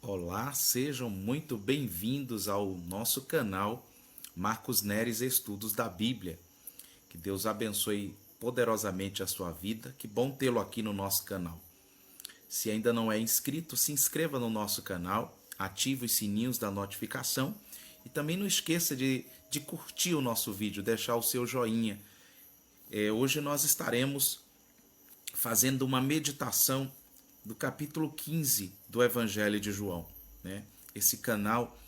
Olá, sejam muito bem-vindos ao nosso canal Marcos Neres Estudos da Bíblia. Que Deus abençoe poderosamente a sua vida. Que bom tê-lo aqui no nosso canal. Se ainda não é inscrito, se inscreva no nosso canal, ative os sininhos da notificação e também não esqueça de curtir o nosso vídeo, deixar o seu joinha. Hoje nós estaremos fazendo uma meditação do capítulo 15 do Evangelho de João, né? Esse canal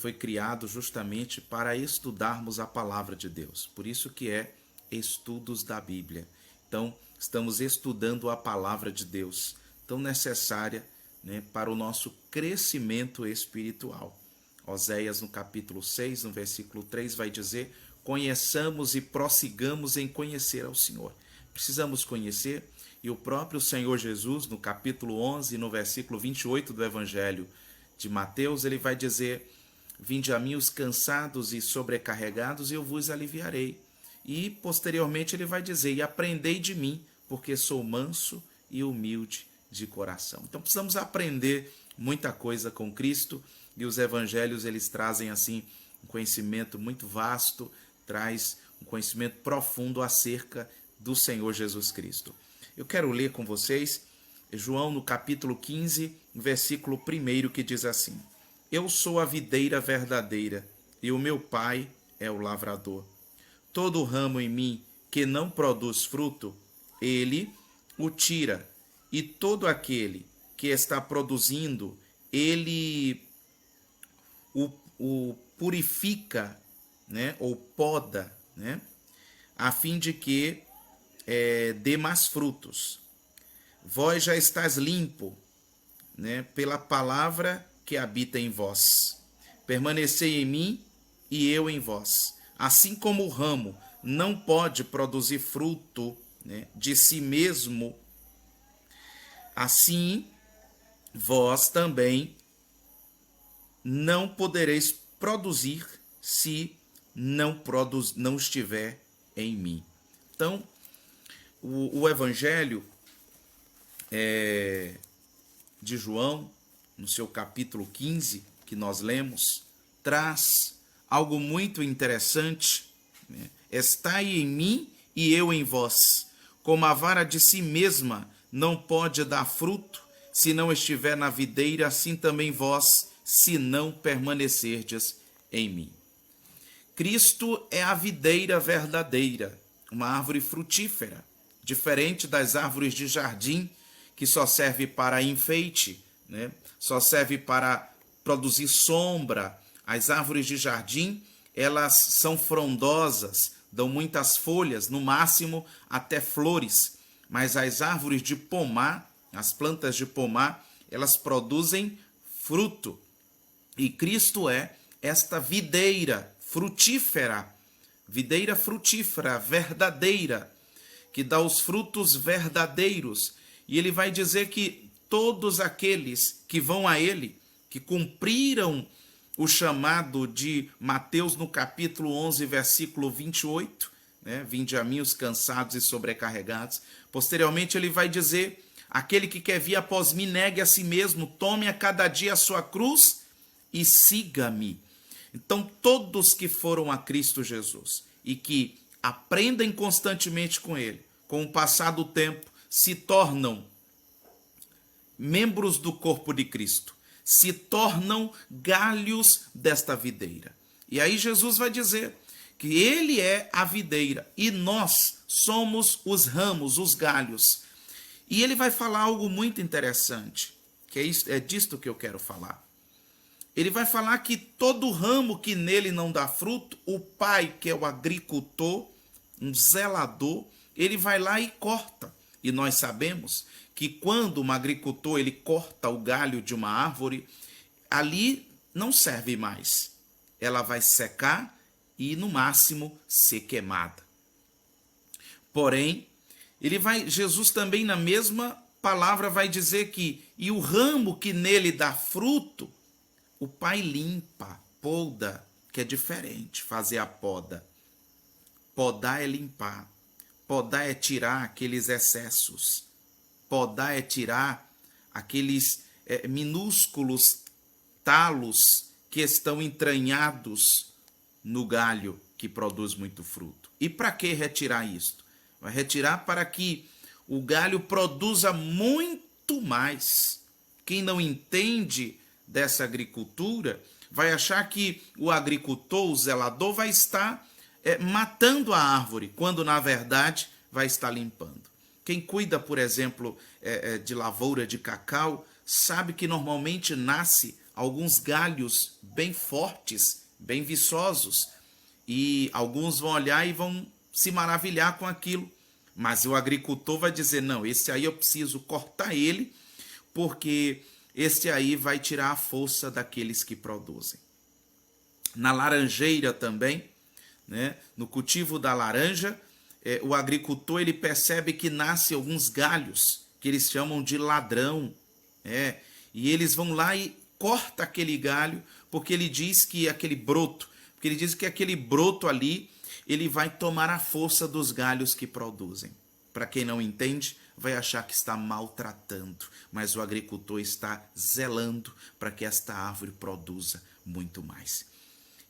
foi criado justamente para estudarmos a palavra de Deus. Por isso que é Estudos da Bíblia. Então, estamos estudando a palavra de Deus, tão necessária, né, para o nosso crescimento espiritual. Oséias, no capítulo 6, no versículo 3, vai dizer: conheçamos e prossigamos em conhecer ao Senhor. Precisamos conhecer. E o próprio Senhor Jesus, no capítulo 11, no versículo 28 do Evangelho de Mateus, ele vai dizer: vinde a mim os cansados e sobrecarregados, e eu vos aliviarei. E, posteriormente, ele vai dizer: e aprendei de mim, porque sou manso e humilde de coração. Então, precisamos aprender muita coisa com Cristo, e os evangelhos, eles trazem, assim, um conhecimento muito vasto, traz um conhecimento profundo acerca do Senhor Jesus Cristo. Eu quero ler com vocês João no capítulo 15, versículo 1, que diz assim: eu sou a videira verdadeira e o meu pai é o lavrador. Todo ramo em mim que não produz fruto, ele o tira, e todo aquele que está produzindo, ele o purifica, né, ou poda, né, a fim de que dê mais frutos. Vós já estás limpo, né, pela palavra que habita em vós. Permanecei em mim e eu em vós. Assim como o ramo não pode produzir fruto, né, de si mesmo, assim vós também não podereis produzir se não estiver em mim. Então, o Evangelho de João, no seu capítulo 15, que nós lemos, traz algo muito interessante, né? Estai em mim e eu em vós. Como a vara de si mesma não pode dar fruto, se não estiver na videira, assim também vós, se não permanecerdes em mim. Cristo é a videira verdadeira, uma árvore frutífera, diferente das árvores de jardim, que só serve para enfeite, né? Só serve para produzir sombra. As árvores de jardim, elas são frondosas, dão muitas folhas, no máximo até flores. Mas as árvores de pomar, as plantas de pomar, elas produzem fruto. E Cristo é esta videira frutífera, verdadeira, que dá os frutos verdadeiros. E ele vai dizer que todos aqueles que vão a ele, que cumpriram o chamado de Mateus no capítulo 11, versículo 28, né? Vinde a mim os cansados e sobrecarregados. Posteriormente ele vai dizer: aquele que quer vir após mim, negue a si mesmo, tome a cada dia a sua cruz e siga-me. Então todos que foram a Cristo Jesus e que aprendem constantemente com ele, com o passar do tempo, se tornam membros do corpo de Cristo, se tornam galhos desta videira. E aí Jesus vai dizer que ele é a videira e nós somos os ramos, os galhos. E ele vai falar algo muito interessante, que é disto que eu quero falar. Ele vai falar que todo ramo que nele não dá fruto, o pai, que é o agricultor, um zelador, ele vai lá e corta. E nós sabemos que quando um agricultor ele corta o galho de uma árvore, ali não serve mais. Ela vai secar e, no máximo, ser queimada. Porém, Jesus também, na mesma palavra, vai dizer que e o ramo que nele dá fruto, o pai limpa, poda, que é diferente, fazer a poda. Podar é limpar. Podar é tirar aqueles excessos. Podar é tirar aqueles minúsculos talos que estão entranhados no galho que produz muito fruto. E para que retirar isto? Vai retirar para que o galho produza muito mais. Quem não entende dessa agricultura vai achar que o agricultor, o zelador, vai estar matando a árvore, quando na verdade vai estar limpando. Quem cuida, por exemplo, de lavoura de cacau, sabe que normalmente nasce alguns galhos bem fortes, bem viçosos, e alguns vão olhar e vão se maravilhar com aquilo. Mas o agricultor vai dizer, não, esse aí eu preciso cortar ele, porque esse aí vai tirar a força daqueles que produzem. Na laranjeira também, né, no cultivo da laranja, o agricultor ele percebe que nascem alguns galhos, que eles chamam de ladrão, e eles vão lá e corta aquele galho, porque ele diz que aquele broto, ali, ele vai tomar a força dos galhos que produzem. Para quem não entende, vai achar que está maltratando, mas o agricultor está zelando para que esta árvore produza muito mais.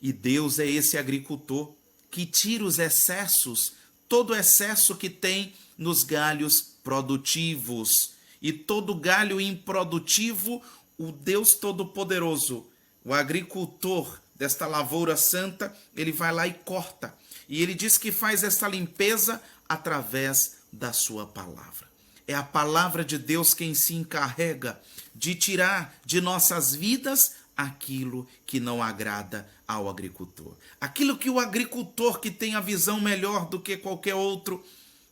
E Deus é esse agricultor que tira os excessos, todo o excesso que tem nos galhos produtivos. E todo galho improdutivo, o Deus Todo-Poderoso, o agricultor desta lavoura santa, ele vai lá e corta. E ele diz que faz essa limpeza através da sua palavra. É a palavra de Deus quem se encarrega de tirar de nossas vidas aquilo que não agrada ao agricultor. Aquilo que o agricultor, que tem a visão melhor do que qualquer outro,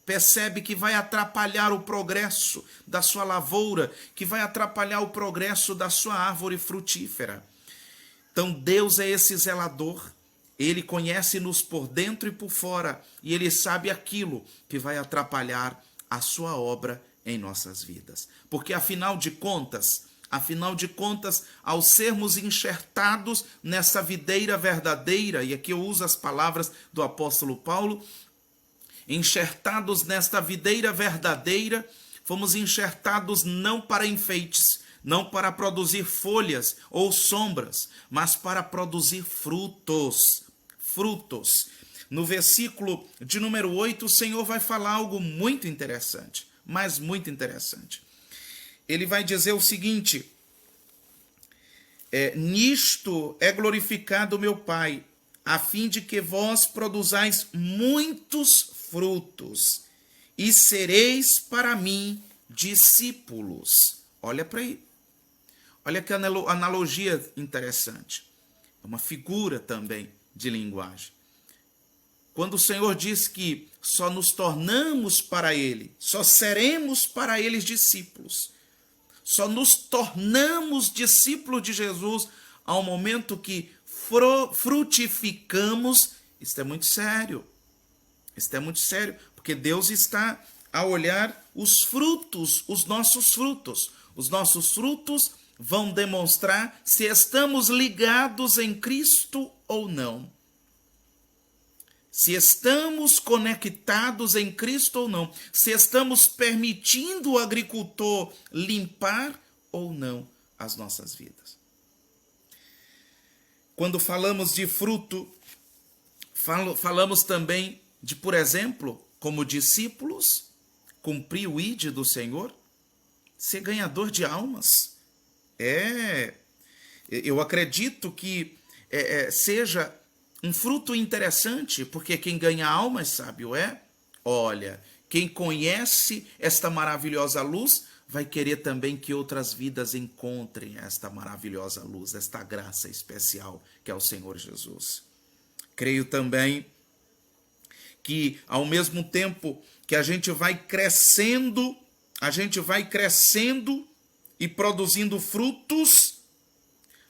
percebe que vai atrapalhar o progresso da sua lavoura, que vai atrapalhar o progresso da sua árvore frutífera. Então Deus é esse zelador, ele conhece-nos por dentro e por fora, e ele sabe aquilo que vai atrapalhar a sua obra em nossas vidas. Porque afinal de contas, ao sermos enxertados nessa videira verdadeira, e aqui eu uso as palavras do apóstolo Paulo, enxertados nesta videira verdadeira, fomos enxertados não para enfeites, não para produzir folhas ou sombras, mas para produzir frutos. No versículo de número 8, o Senhor vai falar algo muito interessante, mas muito interessante. Ele vai dizer o seguinte: nisto é glorificado meu Pai, a fim de que vós produzais muitos frutos, e sereis para mim discípulos. Olha para aí. Olha que analogia interessante. É uma figura também de linguagem. Quando o Senhor diz que só nos tornamos para Ele, só seremos para Ele discípulos, só nos tornamos discípulos de Jesus ao momento que frutificamos, isto é muito sério. Isto é muito sério, porque Deus está a olhar os frutos, os nossos frutos. Os nossos frutos vão demonstrar se estamos ligados em Cristo ou não. Se estamos conectados em Cristo ou não. Se estamos permitindo o agricultor limpar ou não as nossas vidas. Quando falamos de fruto, falamos também de, por exemplo, como discípulos, cumprir o ID do Senhor, ser ganhador de almas. Eu acredito que seja um fruto interessante, porque quem ganha almas, sábio é. Olha, quem conhece esta maravilhosa luz, vai querer também que outras vidas encontrem esta maravilhosa luz, esta graça especial que é o Senhor Jesus. Creio também que ao mesmo tempo que a gente vai crescendo e produzindo frutos,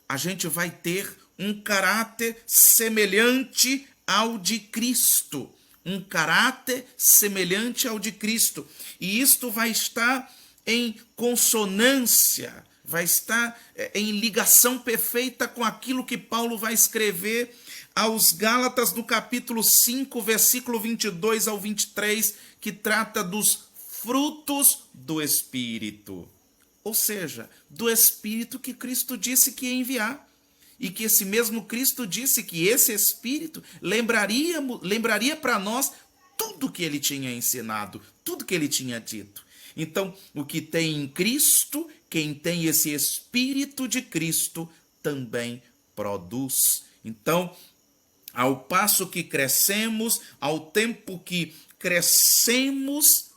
a gente vai ter um caráter semelhante ao de Cristo. Um caráter semelhante ao de Cristo. E isto vai estar em consonância, vai estar em ligação perfeita com aquilo que Paulo vai escrever aos Gálatas no capítulo 5, versículo 22 ao 23, que trata dos frutos do Espírito. ou seja, do Espírito que Cristo disse que ia enviar. E que esse mesmo Cristo disse que esse Espírito lembraria para nós tudo que ele tinha ensinado, tudo que ele tinha dito. Então, o que tem em Cristo, quem tem esse Espírito de Cristo, também produz. Então, ao passo que crescemos, ao tempo que crescemos,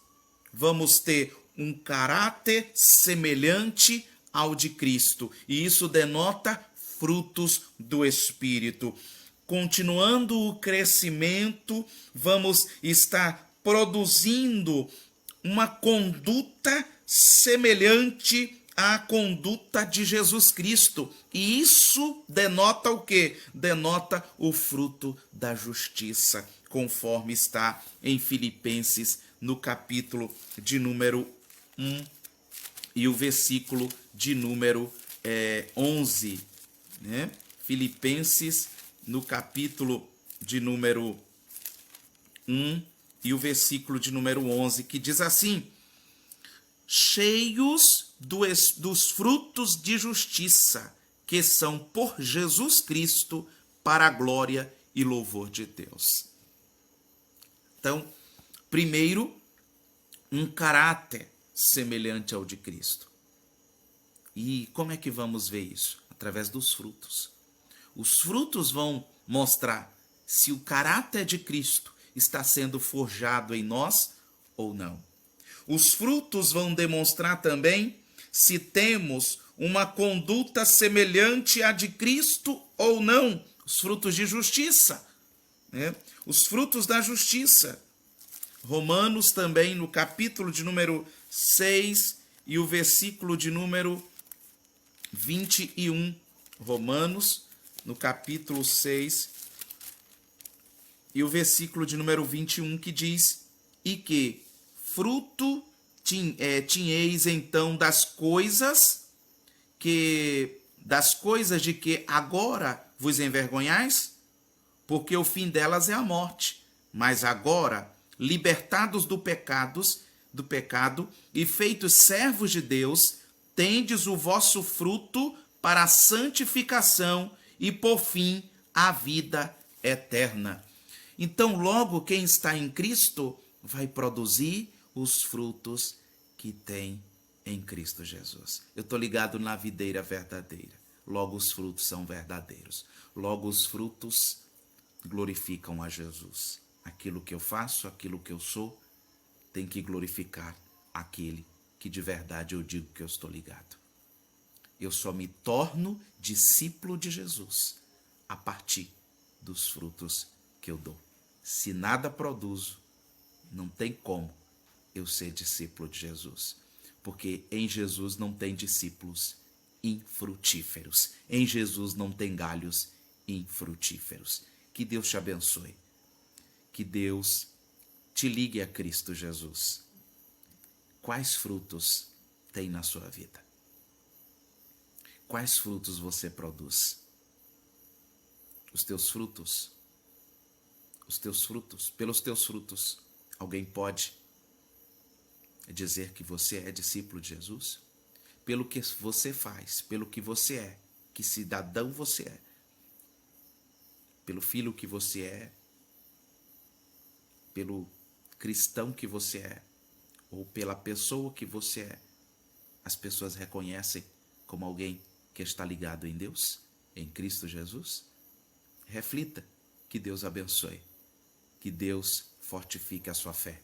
vamos ter um caráter semelhante ao de Cristo. E isso denota frutos do Espírito. Continuando o crescimento, vamos estar produzindo uma conduta semelhante à conduta de Jesus Cristo. E isso denota o quê? Denota o fruto da justiça, conforme está em Filipenses, no capítulo de número 1 e o versículo de número 11. Né? Filipenses, no capítulo de número 1 e o versículo de número 11, que diz assim: cheios dos frutos de justiça, que são por Jesus Cristo, para a glória e louvor de Deus. Então, primeiro, um caráter semelhante ao de Cristo. E como é que vamos ver isso? Através dos frutos. Os frutos vão mostrar se o caráter de Cristo está sendo forjado em nós ou não. Os frutos vão demonstrar também se temos uma conduta semelhante à de Cristo ou não. Os frutos de justiça, né? Os frutos da justiça. Romanos também, no capítulo de número 6 e o versículo de número 21. Romanos, no capítulo 6 e o versículo de número 21, que diz: e que fruto tinheis então das coisas de que agora vos envergonhais, porque o fim delas é a morte. Mas agora, libertados do pecado e feitos servos de Deus, tendes o vosso fruto para a santificação e, por fim, a vida eterna. Então, logo, quem está em Cristo vai produzir os frutos que tem em Cristo Jesus. Eu estou ligado na videira verdadeira. Logo, os frutos são verdadeiros. Logo, os frutos glorificam a Jesus. Aquilo que eu faço, aquilo que eu sou, tem que glorificar aquele que de verdade eu digo que eu estou ligado. Eu só me torno discípulo de Jesus a partir dos frutos que eu dou. Se nada produzo, não tem como eu ser discípulo de Jesus. Porque em Jesus não tem discípulos infrutíferos. Em Jesus não tem galhos infrutíferos. Que Deus te abençoe. Que Deus te ligue a Cristo Jesus. Quais frutos tem na sua vida? Quais frutos você produz? Os teus frutos, pelos teus frutos, alguém pode dizer que você é discípulo de Jesus? Pelo que você faz, pelo que você é, que cidadão você é, pelo filho que você é, pelo cristão que você é, ou pela pessoa que você é, as pessoas reconhecem como alguém que está ligado em Deus, em Cristo Jesus? Reflita, que Deus abençoe, que Deus fortifique a sua fé.